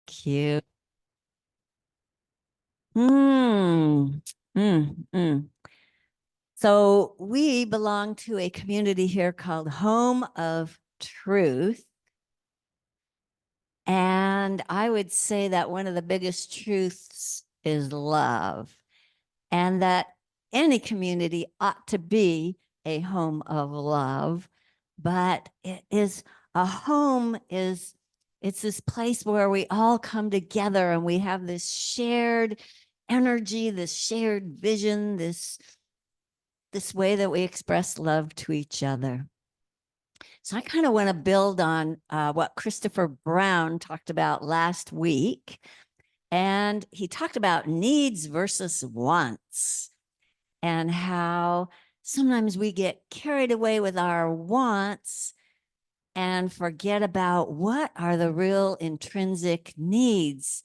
Cute. Mm, mm. So we belong to a community here called Home of Truth. And I would say that one of the biggest truths is love, and that any community ought to be a home of love. But it is a home is it's this place where we all come together and we have this shared energy, this shared vision, this way that we express love to each other. So I kind of want to build on what Christopher Brown talked about last week. And he talked about needs versus wants and how sometimes we get carried away with our wants and forget about what are the real intrinsic needs.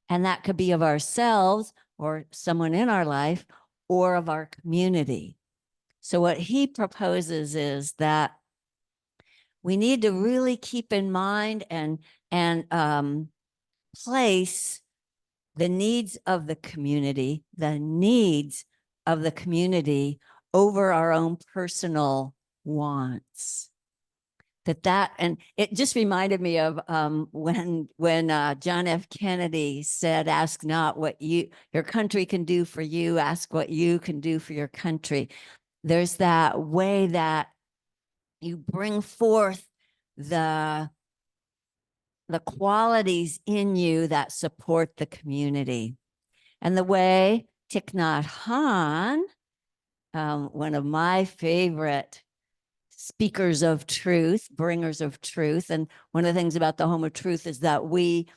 And that could be of ourselves or someone in our life or of our community. So what he proposes is that we need to really keep in mind and place the needs of the needs of the community over our own personal wants. And it just reminded me of when John F. Kennedy said, "Ask not what your country can do for you, ask what you can do for your country." There's that way that you bring forth the the qualities in you that support the community. And the way Thich Nhat Hanh, one of my favorite speakers of truth, bringers of truth, and one of the things about the Home of Truth is that we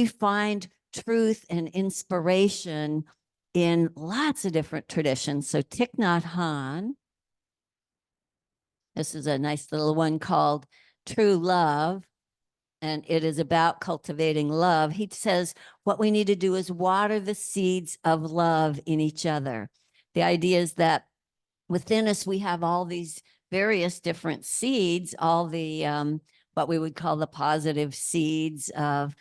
find truth and inspiration in lots of different traditions. So Thich Nhat Hanh, this is a nice little one called True Love, and it is about cultivating love. He says what we need to do is water the seeds of love in each other. The idea is that within us, we have all these various different seeds, all the what we would call the positive seeds of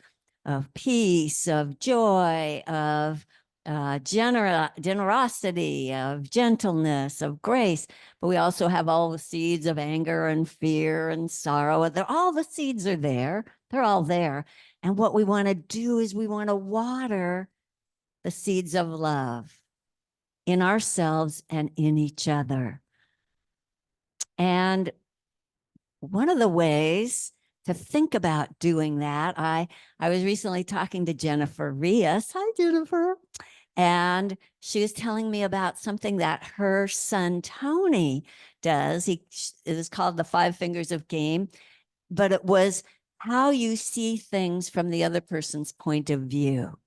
peace, of joy, of generosity, of gentleness, of grace. But we also have all the seeds of anger and fear and sorrow. All the seeds are there. They're all there. And what we want to do is we want to water the seeds of love in ourselves and in each other. And one of the ways to think about doing that, I was recently talking to Jennifer Rios. Hi, Jennifer. And she was telling me about something that her son Tony does. It is called the Five Fingers of Game, but it was how you see things from the other person's point of view.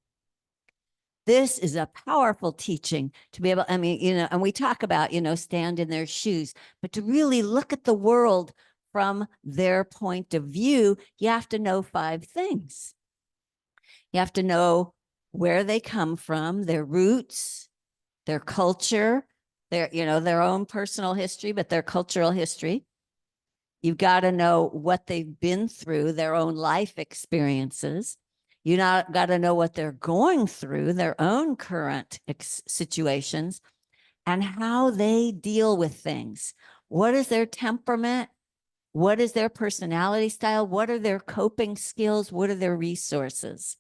This is a powerful teaching to be able, and we talk about, stand in their shoes, but to really look at the world from their point of view, you have to know five things. You have to know where they come from, their roots, their culture, their own personal history, but their cultural history. You've got to know what they've been through, their own life experiences. You got to know what they're going through, their own current situations, and how they deal with things. What is their temperament? What is their personality style? What are their coping skills? What are their resources?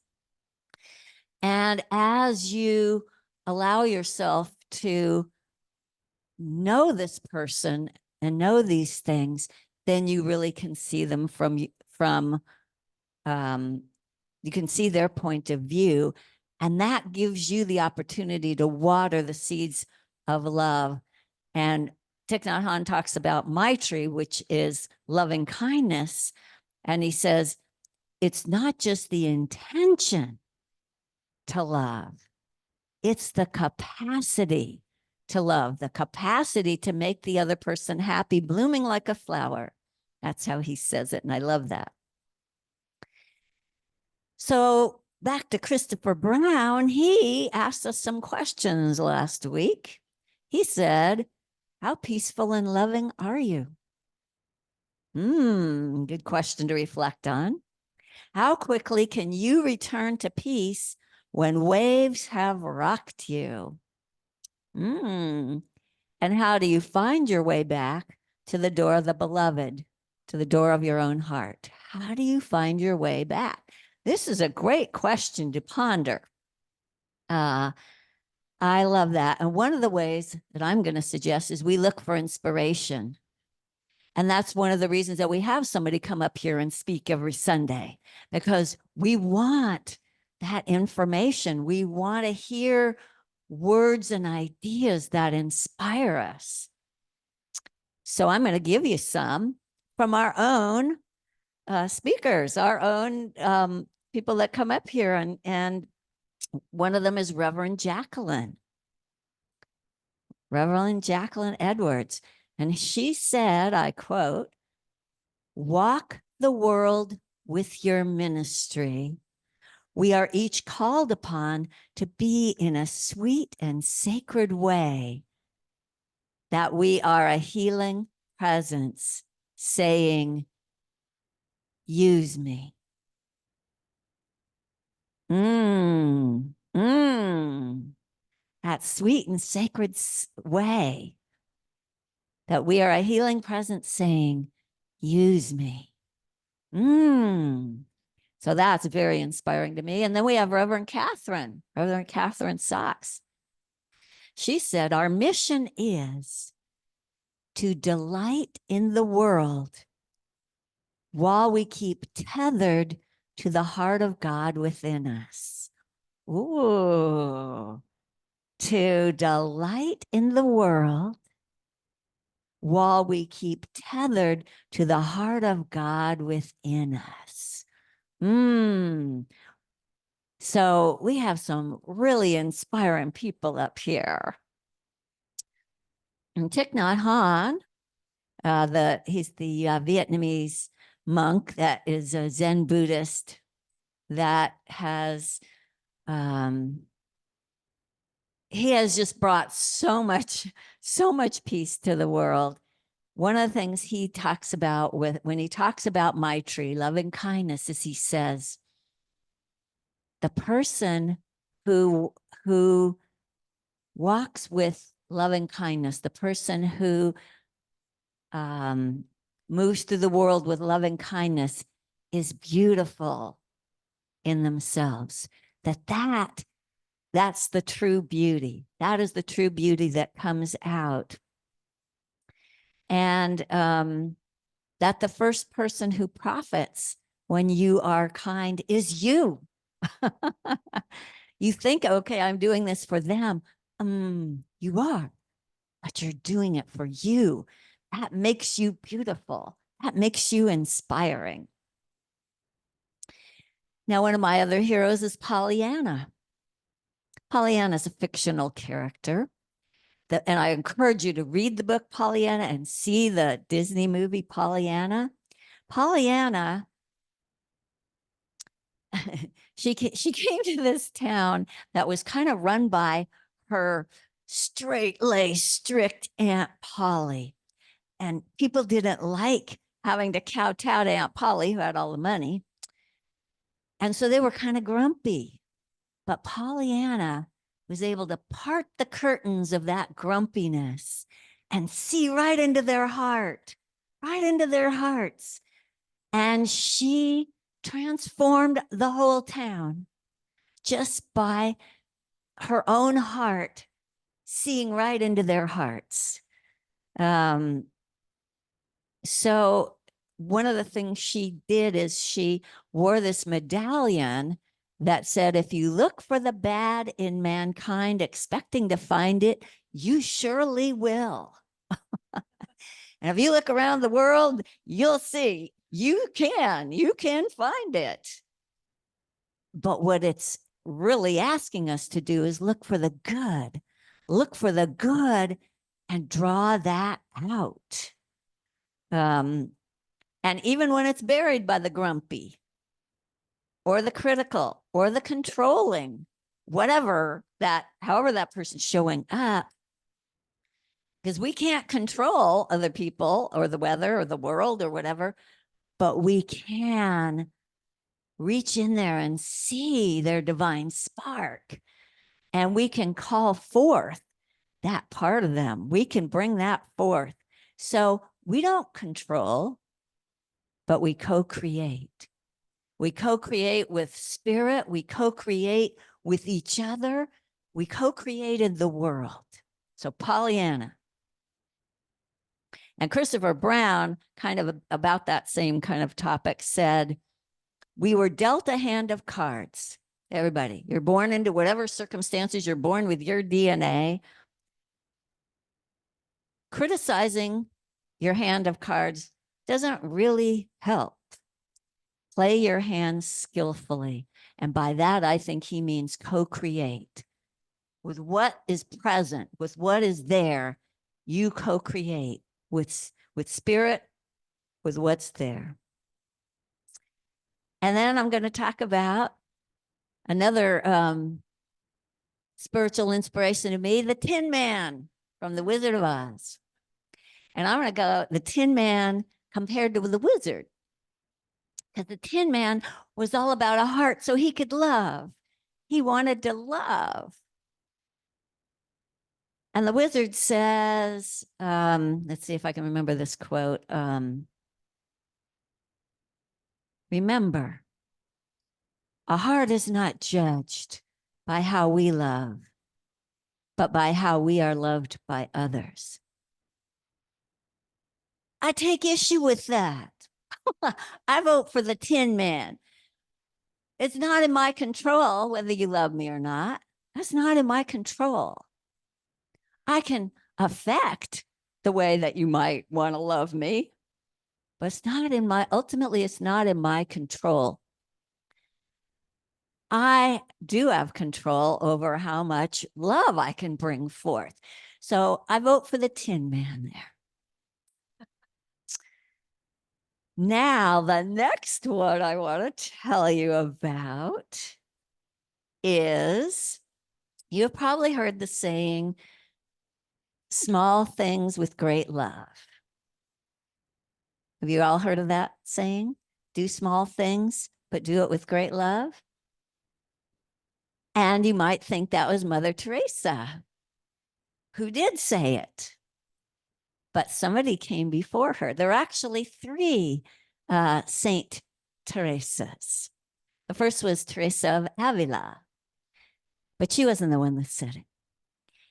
And as you allow yourself to know this person and know these things, then you really can see them from you can see their point of view, and that gives you the opportunity to water the seeds of love. And Thich Nhat Hanh talks about Maitri, which is loving kindness, and he says it's not just the intention to love, it's the capacity to love, the capacity to make the other person happy, blooming like a flower. That's how he says it, and I love that. So back to Christopher Brown, he asked us some questions last week. He said, how peaceful and loving are you? Good question to reflect on. How quickly can you return to peace when waves have rocked you? Mm. And how do you find your way back to the door of the beloved, to the door of your own heart? How do you find your way back? This is a great question to ponder. Uh, I love that. And one of the ways that I'm going to suggest is we look for inspiration. And that's one of the reasons that we have somebody come up here and speak every Sunday, because we want that information. We want to hear words and ideas that inspire us. So I'm going to give you some from our own speakers, our own people that come up here. And one of them is Reverend Jacqueline Edwards. And she said, I quote, "Walk the world with your ministry. We are each called upon to be in a sweet and sacred way, that we are a healing presence saying, use me." Mm, mm. That sweet and sacred way, that we are a healing presence saying, use me. So that's very inspiring to me. And then we have Reverend Catherine Sachs. She said, our mission is to delight in the world while we keep tethered to the heart of God within us. Ooh, to delight in the world while we keep tethered to the heart of God within us. So we have some really inspiring people up here. And Thich Nhat Hanh, he's the Vietnamese monk that is a Zen Buddhist that has he has just brought so much peace to the world. One of the things he talks about when he talks about Maitri, loving kindness, is he says, the person who walks with loving kindness, the person who moves through the world with loving kindness is beautiful in themselves. That's the true beauty. That is the true beauty that comes out. And that the first person who profits when you are kind is you. You think, okay, I'm doing this for them. You are, but you're doing it for you. That makes you beautiful. That makes you inspiring. Now, one of my other heroes is Pollyanna. Pollyanna is a fictional character. And I encourage you to read the book Pollyanna and see the Disney movie Pollyanna. Pollyanna, she came to this town that was kind of run by her straight-laced, strict Aunt Polly. And people didn't like having to kowtow to Aunt Polly, who had all the money. And so they were kind of grumpy. But Pollyanna was able to part the curtains of that grumpiness and see right into their heart, right into their hearts. And she transformed the whole town just by her own heart, seeing right into their hearts. So one of the things she did is she wore this medallion that said, if you look for the bad in mankind, expecting to find it, you surely will. And if you look around the world, you'll see you can find it. But what it's really asking us to do is look for the good and draw that out. And even when it's buried by the grumpy or the critical or the controlling, however that person's showing up, because we can't control other people or the weather or the world or whatever, but we can reach in there and see their divine spark. And we can call forth that part of them. We can bring that forth. So we don't control, but we co-create. We co-create with spirit. We co-create with each other. We co-created the world. So Pollyanna. And Christopher Brown, kind of about that same kind of topic, said, we were dealt a hand of cards. Everybody, you're born into whatever circumstances, you're born with your DNA. Criticizing your hand of cards doesn't really help. Play your hand skillfully. And by that, I think he means co-create. With what is present, with what is there, you co-create with spirit, with what's there. And then I'm going to talk about another spiritual inspiration to me, the Tin Man from The Wizard of Oz. And I'm going to go the Tin Man compared to the wizard. Because the Tin Man was all about a heart so he could love. He wanted to love. And the wizard says, let's see if I can remember this quote. Remember, a heart is not judged by how we love, but by how we are loved by others. I take issue with that. I vote for the Tin Man. It's not in my control whether you love me or not. That's not in my control. I can affect the way that you might want to love me, but it's not in my, ultimately, it's not in my control. I do have control over how much love I can bring forth. So I vote for the Tin Man there. Now, the next one I want to tell you about is, you've probably heard the saying, small things with great love. Have you all heard of that saying? Do small things, but do it with great love. And you might think that was Mother Teresa who did say it. But somebody came before her. There are actually three Saint Teresas. The first was Teresa of Avila, but she wasn't the one that said it.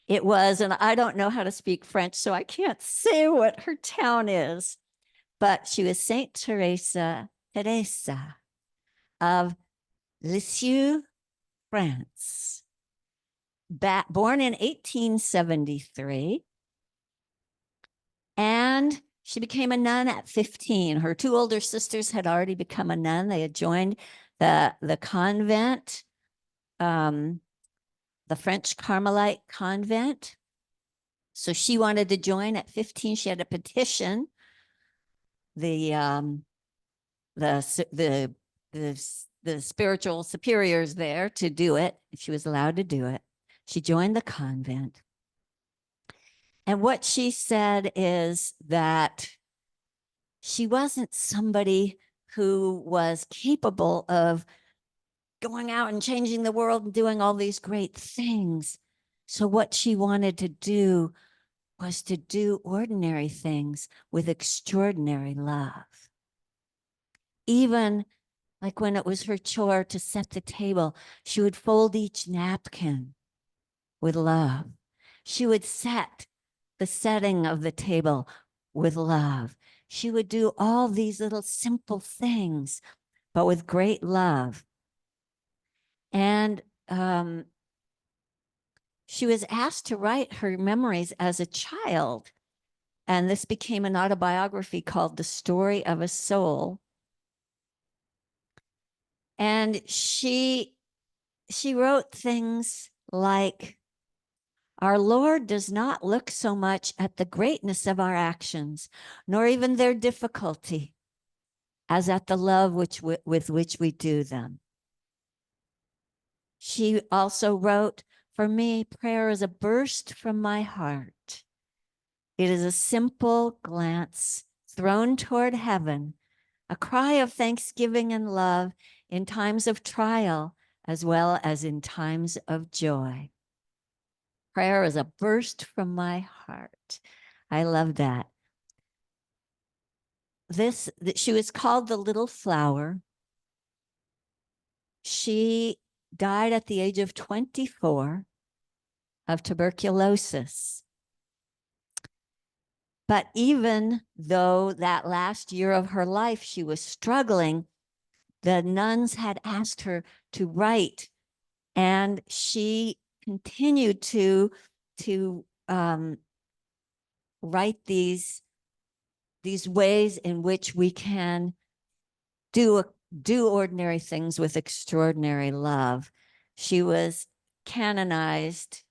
It was, and I don't know how to speak French, so I can't say what her town is, but she was Saint Teresa of Lisieux, France, born in 1873. And she became a nun at 15. Her two older sisters had already become a nun. They had joined the convent, the French Carmelite convent. So she wanted to join at 15. She had to petition the spiritual superiors there to do it. She was allowed to do it. She joined the convent. And what she said is that she wasn't somebody who was capable of going out and changing the world and doing all these great things. So what she wanted to do was to do ordinary things with extraordinary love. Even like when it was her chore to set the table, she would fold each napkin with love. She would set the setting of the table with love. She would do all these little simple things, but with great love. And she was asked to write her memories as a child. And this became an autobiography called The Story of a Soul. And she wrote things like, our Lord does not look so much at the greatness of our actions, nor even their difficulty, as at the love with which we do them. She also wrote, for me, prayer is a burst from my heart. It is a simple glance thrown toward heaven a cry of thanksgiving and love in times of trial as well as in times of joy. Prayer is a burst from my heart. I love that. She was called the little flower. She died at the age of 24 of tuberculosis. But even though that last year of her life she was struggling, the nuns had asked her to write, and she continued to write these ways in which we can do ordinary things with extraordinary love. She was canonized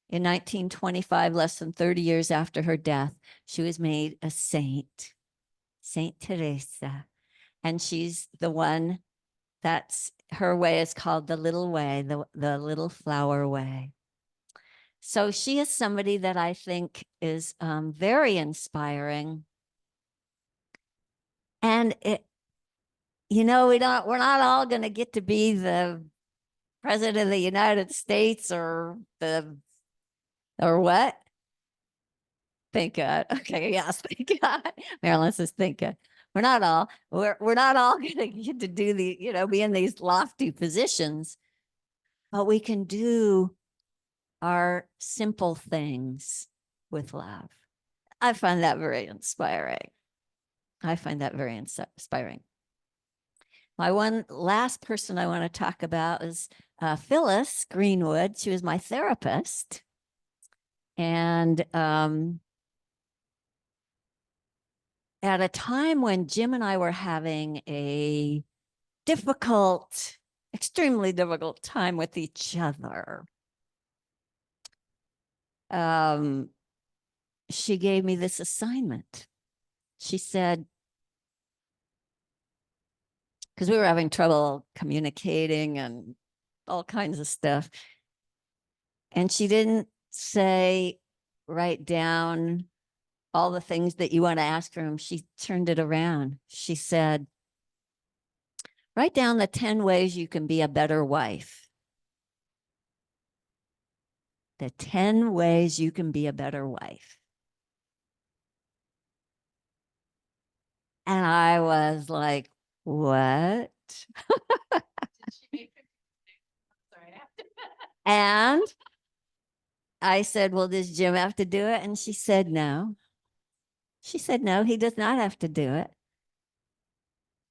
in 1925, less than 30 years after her death. She was made a saint, Saint Teresa. And she's the one that's her way is called the little way, the little flower way. So she is somebody that I think is very inspiring. And we're not all going to get to be the president of the United States or what? Thank God. Okay, yes, thank God. Marilyn says, thank God. We're not all going to get to do be in these lofty positions, but we can do our simple things with love. I find that very inspiring. My one last person I want to talk about is Phyllis Greenwood. She was my therapist. And at a time when Jim and I were having a extremely difficult time with each other, she gave me this assignment. She said, because we were having trouble communicating and all kinds of stuff. And she didn't say, write down all the things that you want to ask from him. She turned it around. She said, write down the 10 ways you can be a better wife. The 10 ways you can be a better wife. And I was like, what? And I said, well, does Jim have to do it? And she said, no. She said, no, he does not have to do it.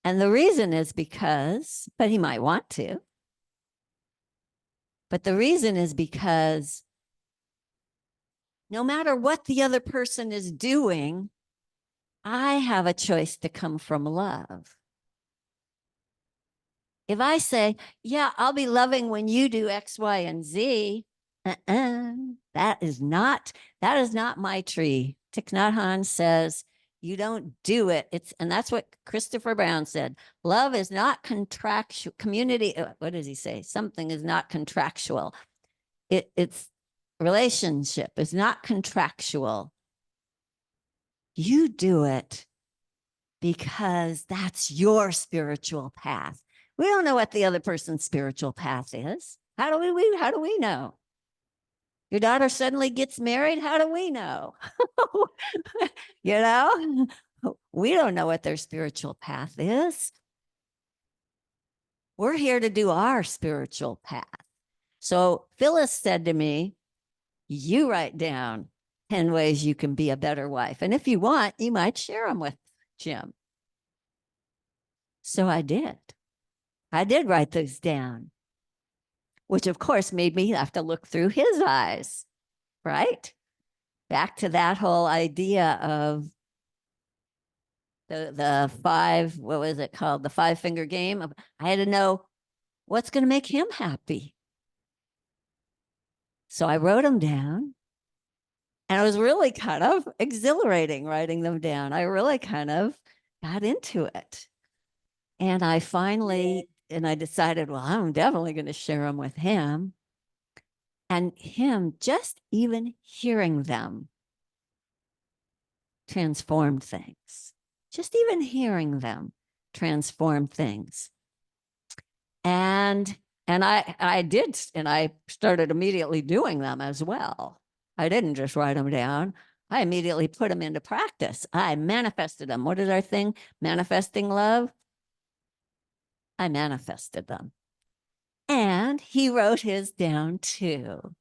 And the reason is but he might want to. But the reason is because no matter what the other person is doing, I have a choice to come from love. If I say, yeah, I'll be loving when you do X, Y, and Z, that is not my tree. Thich Nhat Hanh says, you don't do it. And that's what Christopher Brown said. Love is not contractual. Community, what does he say? Something is not contractual. It's relationship is not contractual. You do it because that's your spiritual path. We don't know what the other person's spiritual path is. How do we know? Your daughter suddenly gets married. How do we know? We don't know what their spiritual path is. We're here to do our spiritual path. So Phyllis said to me, you write down 10 ways you can be a better wife. And if you want, you might share them with Jim. So I did. I did write those down, which of course made me have to look through his eyes, right? Back to that whole idea of the five, what was it called? The 5-finger game. I had to know what's going to make him happy. So I wrote them down, and it was really kind of exhilarating writing them down. I really kind of got into it. And I decided, well, I'm definitely going to share them with him. And him just even hearing them transformed things. Just even hearing them transform things. And I did, and I started immediately doing them as well. I didn't just write them down. I immediately put them into practice. I manifested them. What is our thing? Manifesting love. I manifested them. And he wrote his down too.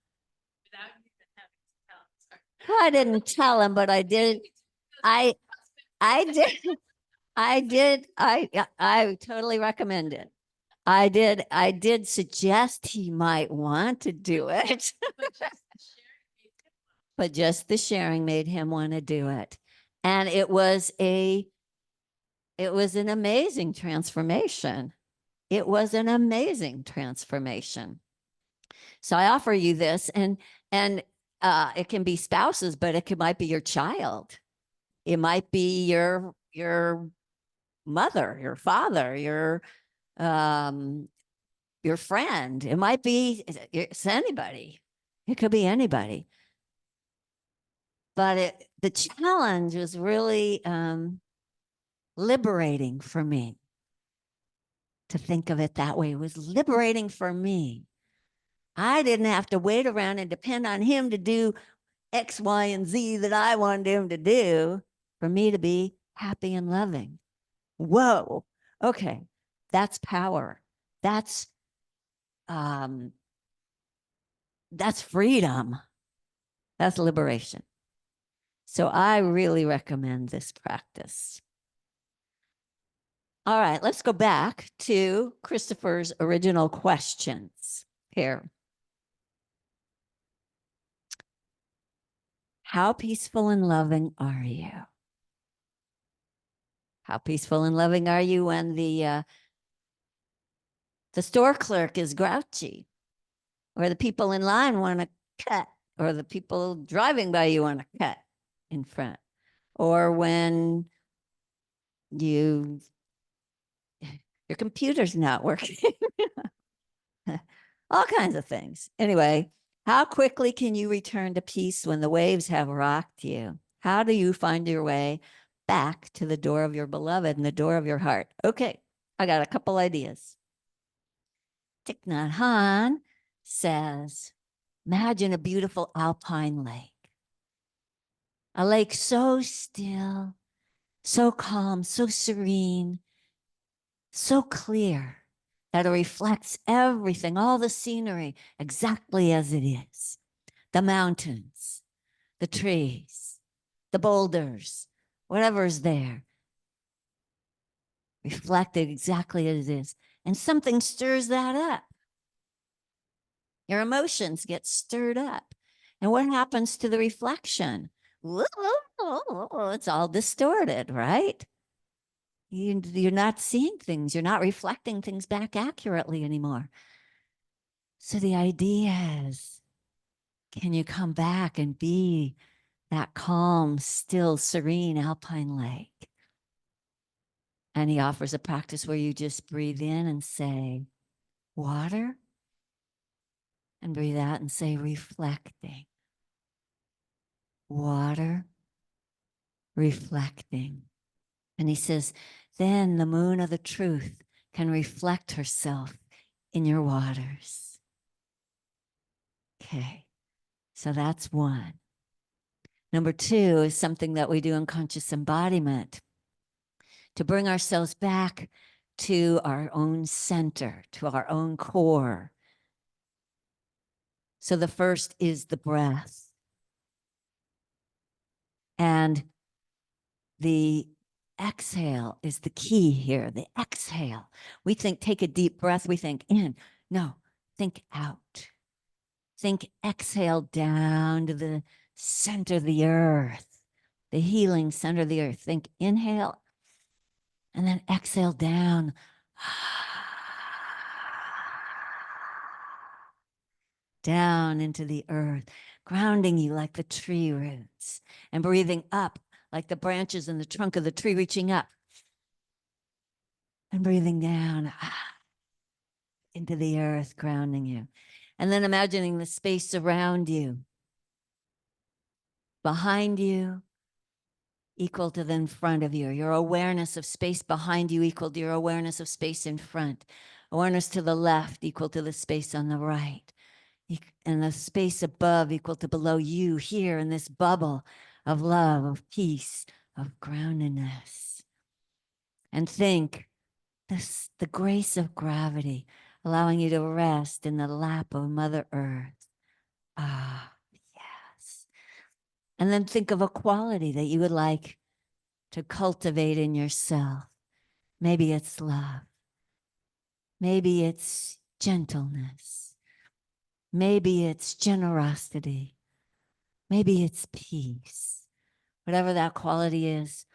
I didn't tell him, but I did. I did. I totally recommend it. I did suggest he might want to do it. But just the sharing made him want to do it. And it was an amazing transformation. It was an amazing transformation. So I offer you this, and it can be spouses, but might be your child. It might be your mother, your father, your friend. It might be it's anybody. It could be anybody. But the challenge was really liberating for me to think of it that way. It was liberating for me. I didn't have to wait around and depend on him to do X, Y, and Z that I wanted him to do for me to be happy and loving. Whoa. Okay. That's power. That's freedom. That's liberation. So I really recommend this practice. All right, let's go back to Christopher's original questions here. How peaceful and loving are you? How peaceful and loving are you when the store clerk is grouchy, or the people in line want to cut, or the people driving by you want to cut in front, or when your computer's not working? All kinds of things. Anyway, how quickly can you return to peace when the waves have rocked you? How do you find your way back to the door of your beloved and the door of your heart? Okay, I got a couple ideas. Thich Nhat Hanh says, imagine a beautiful alpine lake. A lake so still, so calm, so serene, so clear that it reflects everything, all the scenery, exactly as it is. The mountains, the trees, the boulders, whatever's there, reflected exactly as it is. And something stirs that up. Your emotions get stirred up. And what happens to the reflection? It's all distorted, right? You're not seeing things. You're not reflecting things back accurately anymore. So the idea is, can you come back and be that calm, still, serene alpine lake? And he offers a practice where you just breathe in and say, water, and breathe out and say, reflecting. Water, reflecting. And he says, then the moon of the truth can reflect herself in your waters. Okay, so that's one. Number two is something that we do in conscious embodiment to bring ourselves back to our own center, to our own core. So the first is the breath. And the exhale is the key here, the exhale. We think, take a deep breath, we think in. No, think out. Think exhale down to the center of the earth, the healing center of the earth. Think inhale and then exhale down. Down into the earth, grounding you like the tree roots, and breathing up like the branches in the trunk of the tree reaching up, and breathing down into the earth, grounding you. And then imagining the space around you, behind you, equal to the in front of you. Your awareness of space behind you equal to your awareness of space in front. Awareness to the left equal to the space on the right. And the space above equal to below you here in this bubble of love, of peace, of groundedness. And think this, the grace of gravity, allowing you to rest in the lap of Mother Earth. Ah, yes. And then think of a quality that you would like to cultivate in yourself. Maybe it's love. Maybe it's gentleness. Maybe it's generosity. Maybe it's peace. Whatever that quality is,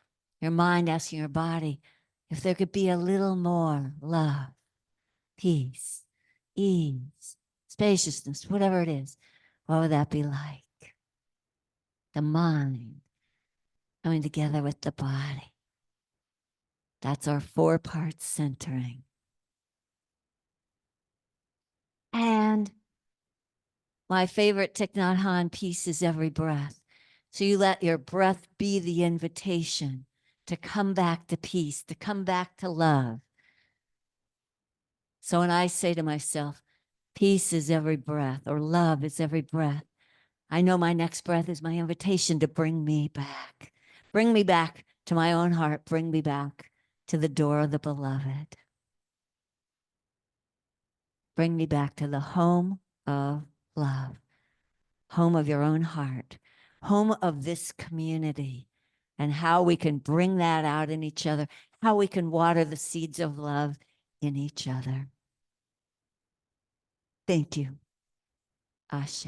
your mind asking your body if there could be a little more love, peace, ease, spaciousness, whatever it is, what would that be like? The mind coming together with the body. That's our 4-part centering. And my favorite Thich Nhat Hanh piece is every breath. So you let your breath be the invitation to come back to peace, to come back to love. So when I say to myself, peace is every breath, or love is every breath, I know my next breath is my invitation to bring me back. Bring me back to my own heart. Bring me back to the door of the beloved. Bring me back to the home of love, home of your own heart, home of this community, and how we can bring that out in each other, how we can water the seeds of love in each other. Thank you. Ashe.